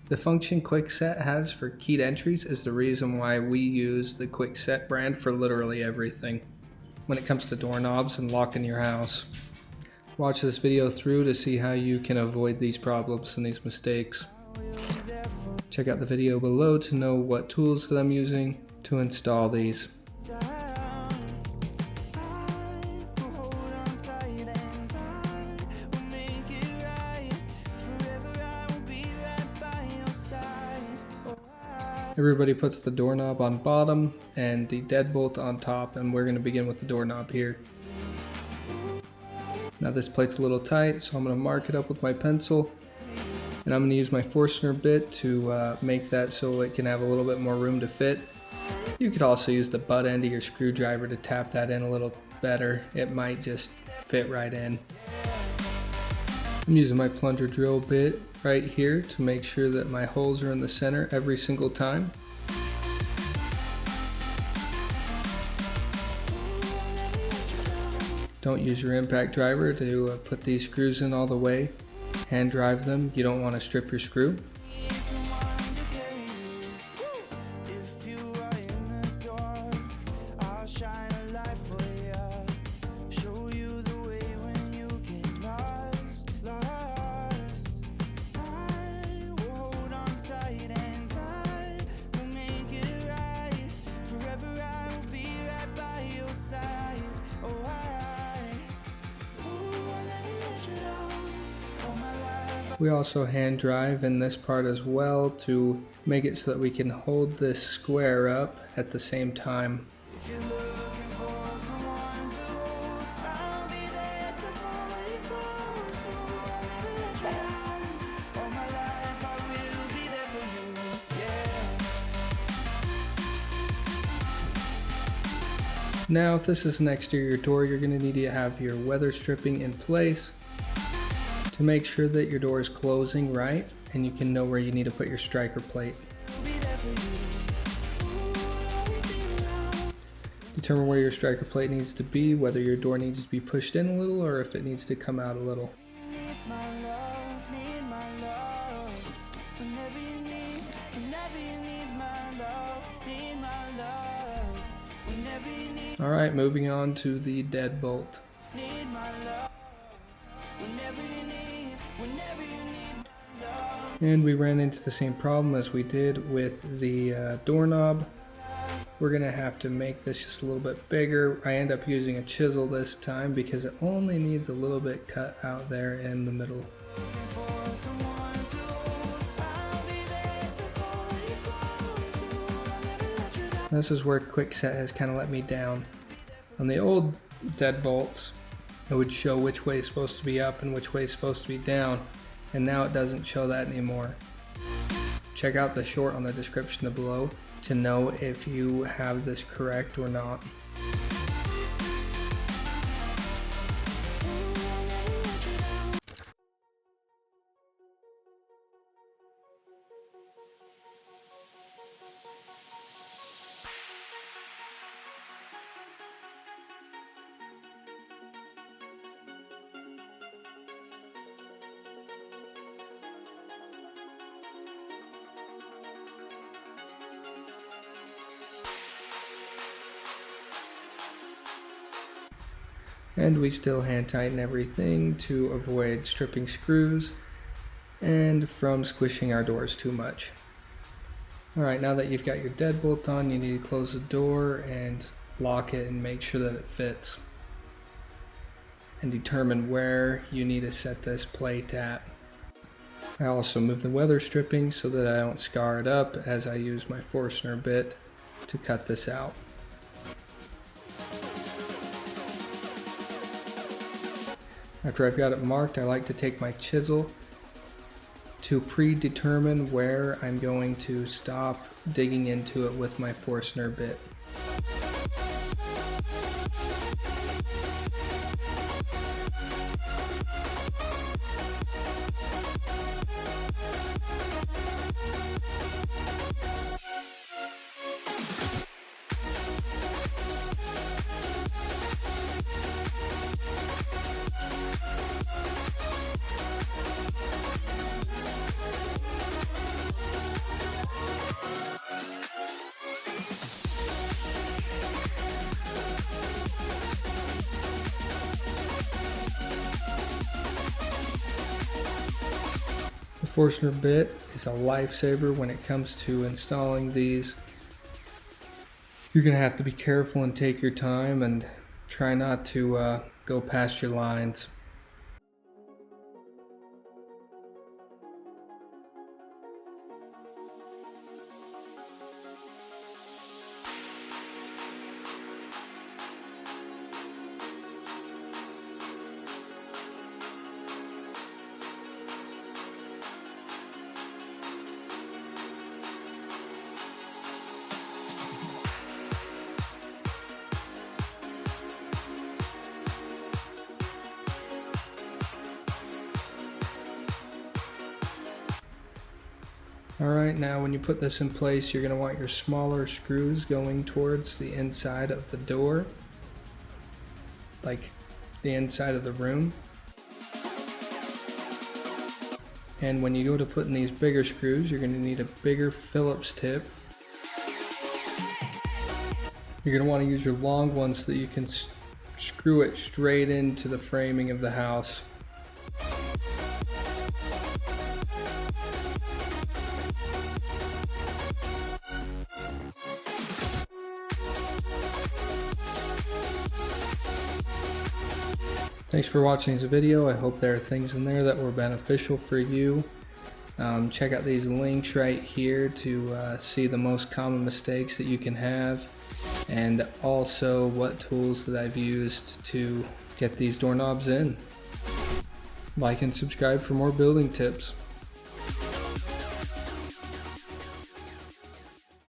The function Kwikset has for keyed entries is the reason why we use the Kwikset brand for literally everything when it comes to doorknobs and locking your house. Watch this video through to see how you can avoid these problems and these mistakes. Check out the video below to know what tools that I'm using to install these. Everybody puts the doorknob on bottom and the deadbolt on top, and we're going to begin with the doorknob here. Now this plate's a little tight, so I'm going to mark it up with my pencil, and I'm going to use my Forstner bit to make that so it can have a little bit more room to fit. You could also use the butt end of your screwdriver to tap that in a little better. It might just fit right in. I'm using my plunger drill bit right here to make sure that my holes are in the center every single time. Don't use your impact driver to put these screws in all the way. Hand drive them. You don't want to strip your screw. We also hand drive in this part as well to make it so that we can hold this square up at the same time. Now, if this is an exterior door, you're going to need to have your weather stripping in place to make sure that your door is closing right and you can know where you need to put your striker plate. Determine where your striker plate needs to be, whether your door needs to be pushed in a little or if it needs to come out a little. Alright, moving on to the deadbolt. And we ran into the same problem as we did with the doorknob. We're going to have to make this just a little bit bigger. I end up using a chisel this time because it only needs a little bit cut out there in the middle. This is where Kwikset has kind of let me down. On the old deadbolts, it would show which way is supposed to be up and which way is supposed to be down, and now it doesn't show that anymore. Check out the short on the description below to know if you have this correct or not. And we still hand tighten everything to avoid stripping screws and from squishing our doors too much. Alright, now that you've got your deadbolt on, you need to close the door and lock it and make sure that it fits. And determine where you need to set this plate at. I also move the weather stripping so that I don't scar it up as I use my Forstner bit to cut this out. After I've got it marked, I like to take my chisel to predetermine where I'm going to stop digging into it with my Forstner bit. Forstner bit is a lifesaver when it comes to installing these. You're going to have to be careful and take your time and try not to go past your lines. Alright, now when you put this in place, you're going to want your smaller screws going towards the inside of the door, like the inside of the room. And when you go to put in these bigger screws, you're going to need a bigger Phillips tip. You're going to want to use your long ones so that you can screw it straight into the framing of the house. Thanks for watching this video. I hope there are things in there that were beneficial for you. Check out these links right here to see the most common mistakes that you can have, and also what tools that I've used to get these doorknobs in. Like and subscribe for more building tips.